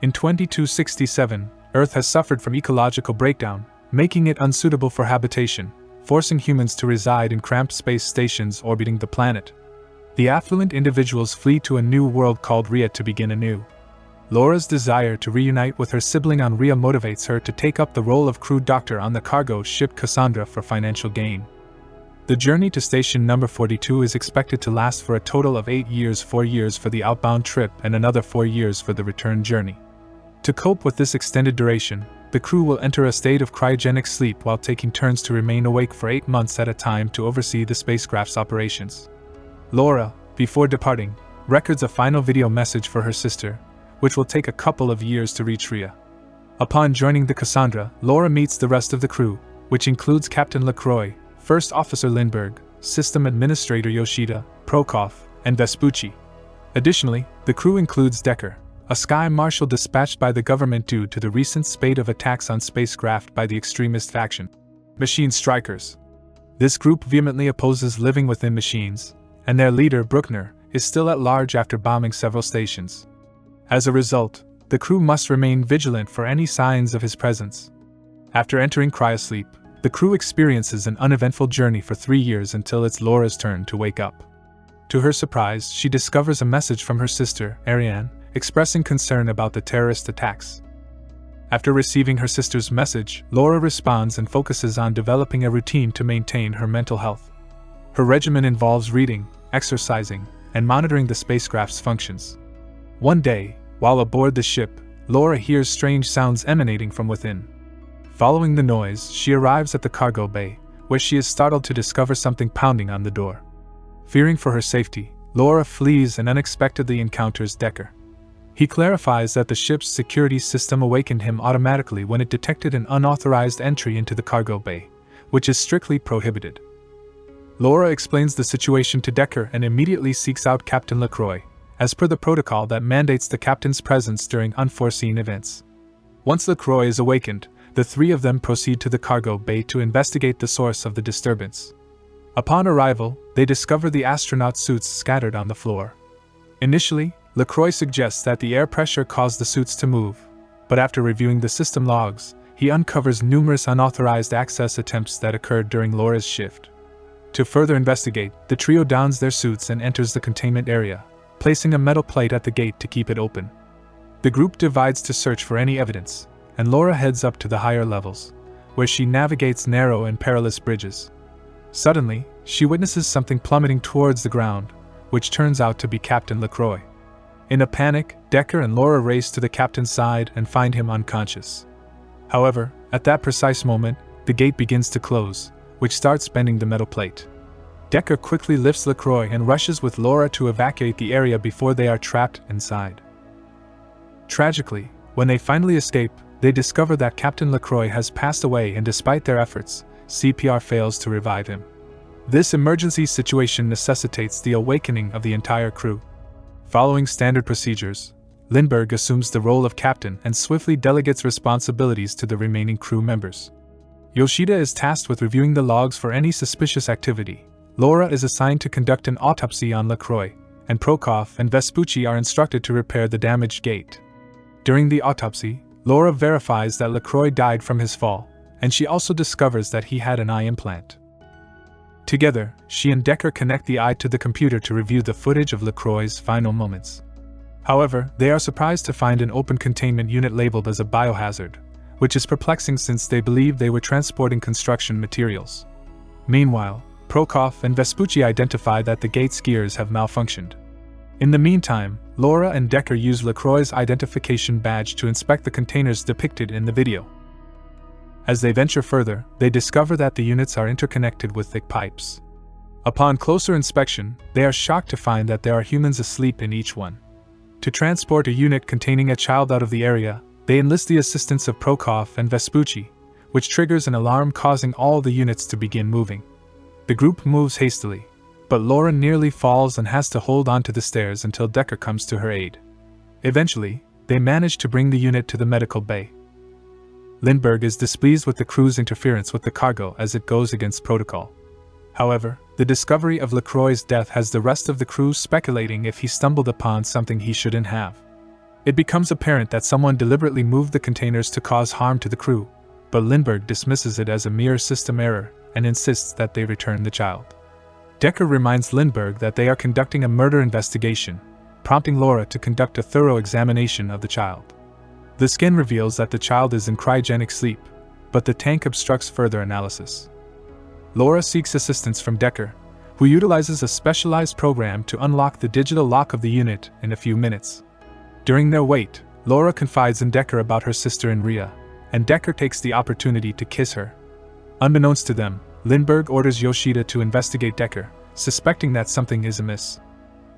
In 2267, Earth has suffered from ecological breakdown, making it unsuitable for habitation, forcing humans to reside in cramped space stations orbiting the planet. The affluent individuals flee to a new world called Rhea to begin anew. Laura's desire to reunite with her sibling on Rhea motivates her to take up the role of crew doctor on the cargo ship Cassandra for financial gain. The journey to station number 42 is expected to last for a total of 8 years, 4 years for the outbound trip and another 4 years for the return journey. To cope with this extended duration, the crew will enter a state of cryogenic sleep while taking turns to remain awake for 8 months at a time to oversee the spacecraft's operations. Laura, before departing, records a final video message for her sister, which will take a couple of years to reach Rhea. Upon joining the Cassandra, Laura meets the rest of the crew, which includes Captain LaCroix, First Officer Lindbergh, System Administrator Yoshida, Prokop, and Vespucci. Additionally, the crew includes Decker, a sky marshal dispatched by the government due to the recent spate of attacks on spacecraft by the extremist faction, Machine Strikers. This group vehemently opposes living within machines, and their leader, Bruckner, is still at large after bombing several stations. As a result, the crew must remain vigilant for any signs of his presence. After entering cryosleep, the crew experiences an uneventful journey for 3 years until it's Laura's turn to wake up. To her surprise, she discovers a message from her sister, Ariane, expressing concern about the terrorist attacks. After receiving her sister's message, Laura responds and focuses on developing a routine to maintain her mental health. Her regimen involves reading, exercising, and monitoring the spacecraft's functions. One day, while aboard the ship, Laura hears strange sounds emanating from within. Following the noise, she arrives at the cargo bay, where she is startled to discover something pounding on the door. Fearing for her safety, Laura flees and unexpectedly encounters Decker. He clarifies that the ship's security system awakened him automatically when it detected an unauthorized entry into the cargo bay, which is strictly prohibited. Laura explains the situation to Decker and immediately seeks out Captain LaCroix, as per the protocol that mandates the captain's presence during unforeseen events. Once LaCroix is awakened, the three of them proceed to the cargo bay to investigate the source of the disturbance. Upon arrival, they discover the astronaut suits scattered on the floor. Initially, LaCroix suggests that the air pressure caused the suits to move, but after reviewing the system logs, he uncovers numerous unauthorized access attempts that occurred during Laura's shift. To further investigate, the trio dons their suits and enters the containment area, placing a metal plate at the gate to keep it open. The group divides to search for any evidence, and Laura heads up to the higher levels, where she navigates narrow and perilous bridges. Suddenly, she witnesses something plummeting towards the ground, which turns out to be Captain LaCroix. In a panic, Decker and Laura race to the captain's side and find him unconscious. However, at that precise moment, the gate begins to close, which starts bending the metal plate. Decker quickly lifts LaCroix and rushes with Laura to evacuate the area before they are trapped inside. Tragically, when they finally escape, they discover that Captain LaCroix has passed away, and despite their efforts, CPR fails to revive him. This emergency situation necessitates the awakening of the entire crew. Following standard procedures, Lindbergh assumes the role of captain and swiftly delegates responsibilities to the remaining crew members. Yoshida is tasked with reviewing the logs for any suspicious activity. Laura is assigned to conduct an autopsy on LaCroix, and Prokop and Vespucci are instructed to repair the damaged gate. During the autopsy, Laura verifies that LaCroix died from his fall, and she also discovers that he had an eye implant. Together, she and Decker connect the eye to the computer to review the footage of LaCroix's final moments. However, they are surprised to find an open containment unit labeled as a biohazard, which is perplexing since they believe they were transporting construction materials. Meanwhile, Prokop and Vespucci identify that the gate's gears have malfunctioned. In the meantime, Laura and Decker use LaCroix's identification badge to inspect the containers depicted in the video. As they venture further, they discover that the units are interconnected with thick pipes. Upon closer inspection, they are shocked to find that there are humans asleep in each one. To transport a unit containing a child out of the area, they enlist the assistance of Prokop and Vespucci, which triggers an alarm causing all the units to begin moving. The group moves hastily, but Laura nearly falls and has to hold onto the stairs until Decker comes to her aid. Eventually, they manage to bring the unit to the medical bay. Lindbergh is displeased with the crew's interference with the cargo as it goes against protocol. However, the discovery of LaCroix's death has the rest of the crew speculating if he stumbled upon something he shouldn't have. It becomes apparent that someone deliberately moved the containers to cause harm to the crew, but Lindbergh dismisses it as a mere system error and insists that they return the child. Decker reminds Lindbergh that they are conducting a murder investigation, prompting Laura to conduct a thorough examination of the child. The skin reveals that the child is in cryogenic sleep, but the tank obstructs further analysis. Laura seeks assistance from Decker, who utilizes a specialized program to unlock the digital lock of the unit in a few minutes. During their wait, Laura confides in Decker about her sister in Rhea, and Decker takes the opportunity to kiss her. Unbeknownst to them, Lindbergh orders Yoshida to investigate Decker, suspecting that something is amiss.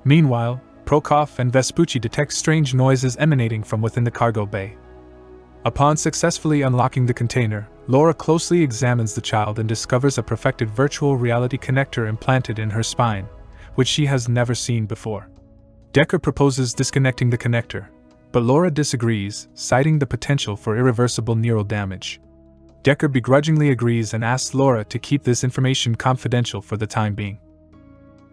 Meanwhile, Prokop and Vespucci detect strange noises emanating from within the cargo bay. Upon successfully unlocking the container, Laura closely examines the child and discovers a perfected virtual reality connector implanted in her spine, which she has never seen before. Decker proposes disconnecting the connector, but Laura disagrees, citing the potential for irreversible neural damage. Decker begrudgingly agrees and asks Laura to keep this information confidential for the time being.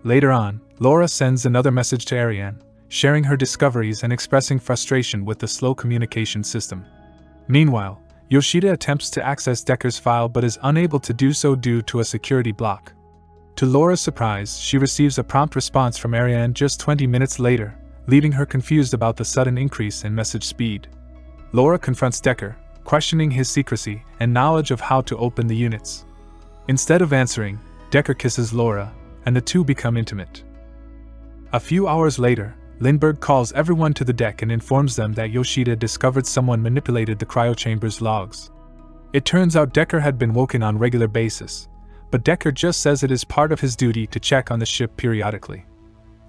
Later on, Laura sends another message to Ariane, sharing her discoveries and expressing frustration with the slow communication system. Meanwhile, Yoshida attempts to access Decker's file but is unable to do so due to a security block. To Laura's surprise, she receives a prompt response from Ariane just 20 minutes later, leaving her confused about the sudden increase in message speed. Laura confronts Decker, questioning his secrecy and knowledge of how to open the units. Instead of answering, Decker kisses Laura, and the two become intimate. A few hours later, Lindbergh calls everyone to the deck and informs them that Yoshida discovered someone manipulated the cryochamber's logs. It turns out Decker had been woken on regular basis, but Decker just says it is part of his duty to check on the ship periodically.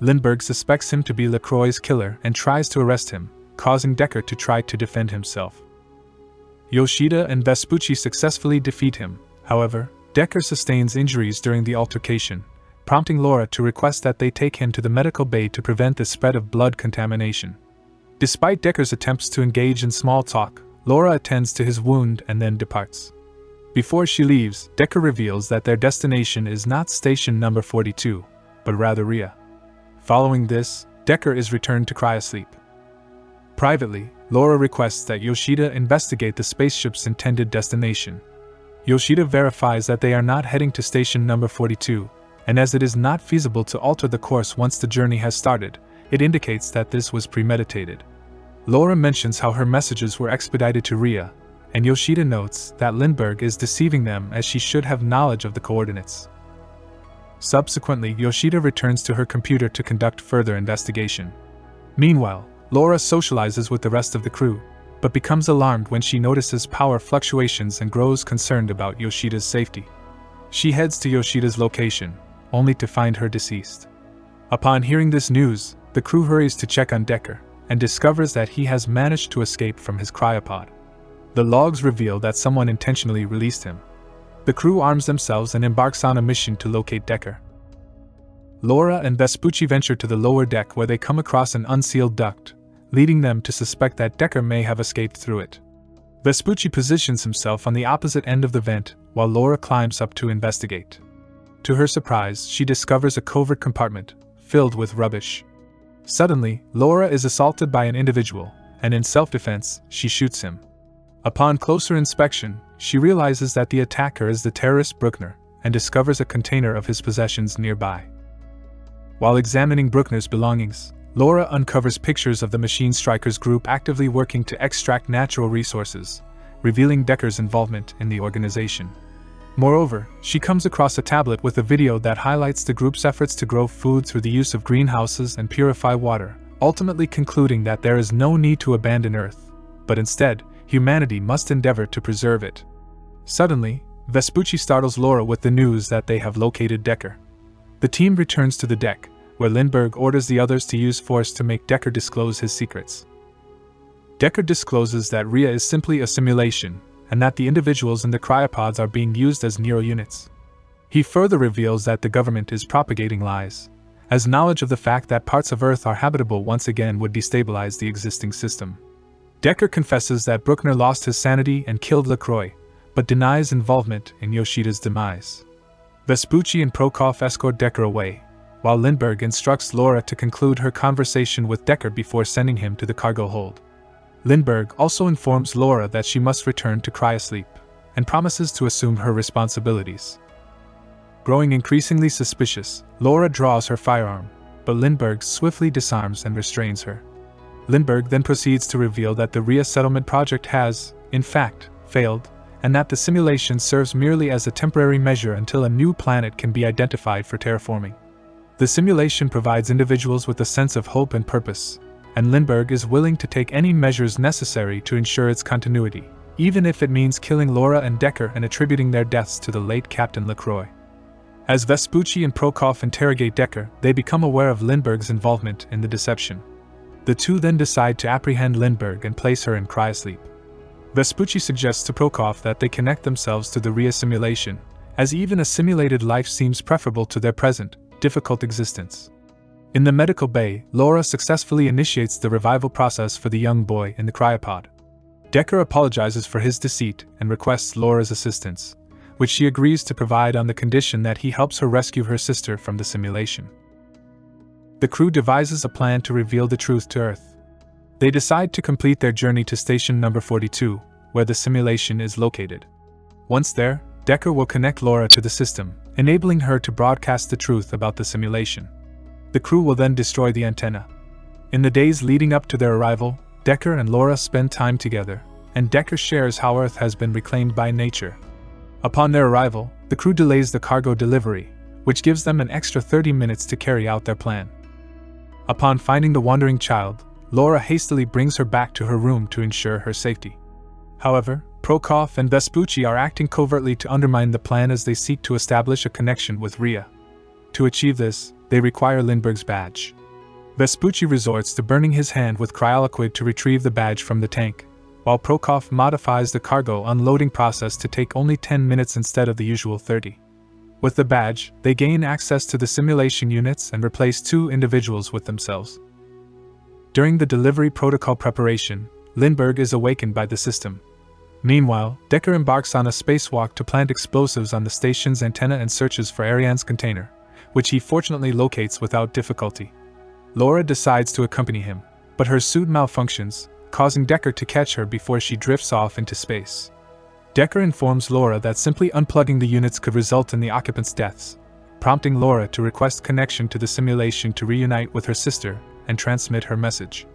Lindbergh suspects him to be LaCroix's killer and tries to arrest him, causing Decker to try to defend himself. Yoshida and Vespucci successfully defeat him. However, Decker sustains injuries during the altercation, prompting Laura to request that they take him to the medical bay to prevent the spread of blood contamination. Despite Decker's attempts to engage in small talk, Laura attends to his wound and then departs. Before she leaves, Decker reveals that their destination is not station number 42, but rather Rhea. Following this, Decker is returned to cryosleep. Privately, Laura requests that Yoshida investigate the spaceship's intended destination. Yoshida verifies that they are not heading to station number 42, and as it is not feasible to alter the course once the journey has started, it indicates that this was premeditated. Laura mentions how her messages were expedited to Rhea, and Yoshida notes that Lindbergh is deceiving them as she should have knowledge of the coordinates. Subsequently, Yoshida returns to her computer to conduct further investigation. Meanwhile, Laura socializes with the rest of the crew, but becomes alarmed when she notices power fluctuations and grows concerned about Yoshida's safety. She heads to Yoshida's location, only to find her deceased. Upon hearing this news, the crew hurries to check on Decker, and discovers that he has managed to escape from his cryopod. The logs reveal that someone intentionally released him. The crew arms themselves and embarks on a mission to locate Decker. Laura and Vespucci venture to the lower deck where they come across an unsealed duct, leading them to suspect that Decker may have escaped through it. Vespucci positions himself on the opposite end of the vent, while Laura climbs up to investigate. To her surprise, she discovers a covert compartment, filled with rubbish. Suddenly, Laura is assaulted by an individual, and in self-defense, she shoots him. Upon closer inspection, she realizes that the attacker is the terrorist Bruckner, and discovers a container of his possessions nearby. While examining Bruckner's belongings, Laura uncovers pictures of the Machine Strikers group actively working to extract natural resources, revealing Decker's involvement in the organization. Moreover, she comes across a tablet with a video that highlights the group's efforts to grow food through the use of greenhouses and purify water, ultimately concluding that there is no need to abandon Earth, but instead, humanity must endeavor to preserve it. Suddenly, Vespucci startles Laura with the news that they have located Decker. The team returns to the deck, where Lindbergh orders the others to use force to make Decker disclose his secrets. Decker discloses that Rhea is simply a simulation, and that the individuals in the cryopods are being used as neural units. He further reveals that the government is propagating lies, as knowledge of the fact that parts of Earth are habitable once again would destabilize the existing system. Decker confesses that Bruckner lost his sanity and killed LaCroix, but denies involvement in Yoshida's demise. Vespucci and Prokop escort Decker away, while Lindbergh instructs Laura to conclude her conversation with Decker before sending him to the cargo hold. Lindbergh also informs Laura that she must return to cryosleep, and promises to assume her responsibilities. Growing increasingly suspicious, Laura draws her firearm, but Lindbergh swiftly disarms and restrains her. Lindbergh then proceeds to reveal that the Rhea settlement project has, in fact, failed, and that the simulation serves merely as a temporary measure until a new planet can be identified for terraforming. The simulation provides individuals with a sense of hope and purpose, and Lindbergh is willing to take any measures necessary to ensure its continuity, even if it means killing Laura and Decker and attributing their deaths to the late Captain LaCroix. As Vespucci and Prokop interrogate Decker, they become aware of Lindbergh's involvement in the deception. The two then decide to apprehend Lindbergh and place her in cryosleep. Vespucci suggests to Prokop that they connect themselves to the Rhea simulation, as even a simulated life seems preferable to their present, difficult existence. In the medical bay, Laura successfully initiates the revival process for the young boy in the cryopod. Decker apologizes for his deceit and requests Laura's assistance, which she agrees to provide on the condition that he helps her rescue her sister from the simulation. The crew devises a plan to reveal the truth to Earth. They decide to complete their journey to station number 42, where the simulation is located. Once there, Decker will connect Laura to the system, enabling her to broadcast the truth about the simulation. The crew will then destroy the antenna. In the days leading up to their arrival, Decker and Laura spend time together, and Decker shares how Earth has been reclaimed by nature. Upon their arrival, the crew delays the cargo delivery, which gives them an extra 30 minutes to carry out their plan. Upon finding the wandering child, Laura hastily brings her back to her room to ensure her safety. However, Prokop and Vespucci are acting covertly to undermine the plan as they seek to establish a connection with Rhea. To achieve this, they require Lindbergh's badge. Vespucci resorts to burning his hand with cryoliquid to retrieve the badge from the tank, while Prokop modifies the cargo unloading process to take only 10 minutes instead of the usual 30. With the badge, they gain access to the simulation units and replace two individuals with themselves. During the delivery protocol preparation, Lindbergh is awakened by the system. Meanwhile, Decker embarks on a spacewalk to plant explosives on the station's antenna and searches for Ariane's container, which he fortunately locates without difficulty. Laura decides to accompany him, but her suit malfunctions, causing Decker to catch her before she drifts off into space. Decker informs Laura that simply unplugging the units could result in the occupants' deaths, prompting Laura to request connection to the simulation to reunite with her sister and transmit her message.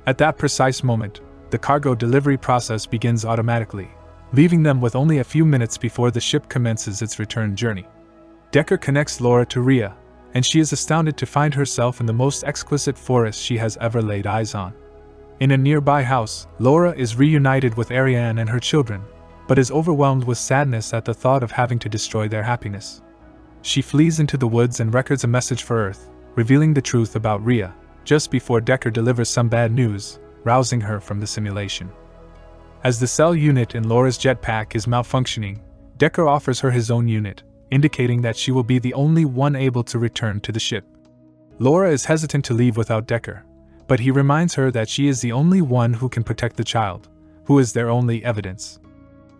At that precise moment, the cargo delivery process begins automatically, leaving them with only a few minutes before the ship commences its return journey. Decker connects Laura to Rhea, and she is astounded to find herself in the most exquisite forest she has ever laid eyes on. In a nearby house, Laura is reunited with Ariane and her children, but is overwhelmed with sadness at the thought of having to destroy their happiness. She flees into the woods and records a message for Earth, revealing the truth about Rhea, just before Decker delivers some bad news, rousing her from the simulation. As the cell unit in Laura's jetpack is malfunctioning, Decker offers her his own unit, indicating that she will be the only one able to return to the ship. Laura is hesitant to leave without Decker, but he reminds her that she is the only one who can protect the child, who is their only evidence.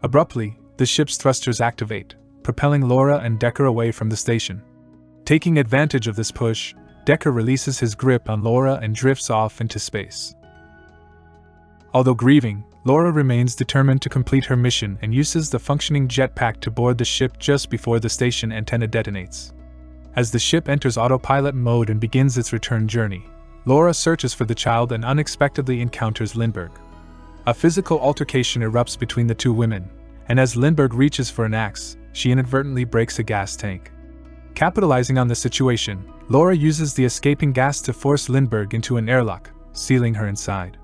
Abruptly, the ship's thrusters activate, propelling Laura and Decker away from the station. Taking advantage of this push, Decker releases his grip on Laura and drifts off into space. Although grieving, Laura remains determined to complete her mission and uses the functioning jetpack to board the ship just before the station antenna detonates. As the ship enters autopilot mode and begins its return journey, Laura searches for the child and unexpectedly encounters Lindbergh. A physical altercation erupts between the two women, and as Lindbergh reaches for an axe, she inadvertently breaks a gas tank. Capitalizing on the situation, Laura uses the escaping gas to force Lindbergh into an airlock, sealing her inside.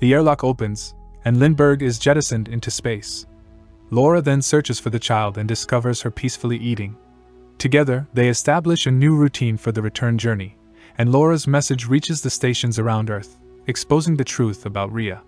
The airlock opens, and Lindbergh is jettisoned into space. Laura then searches for the child and discovers her peacefully eating. Together, they establish a new routine for the return journey, and Laura's message reaches the stations around Earth, exposing the truth about Rhea.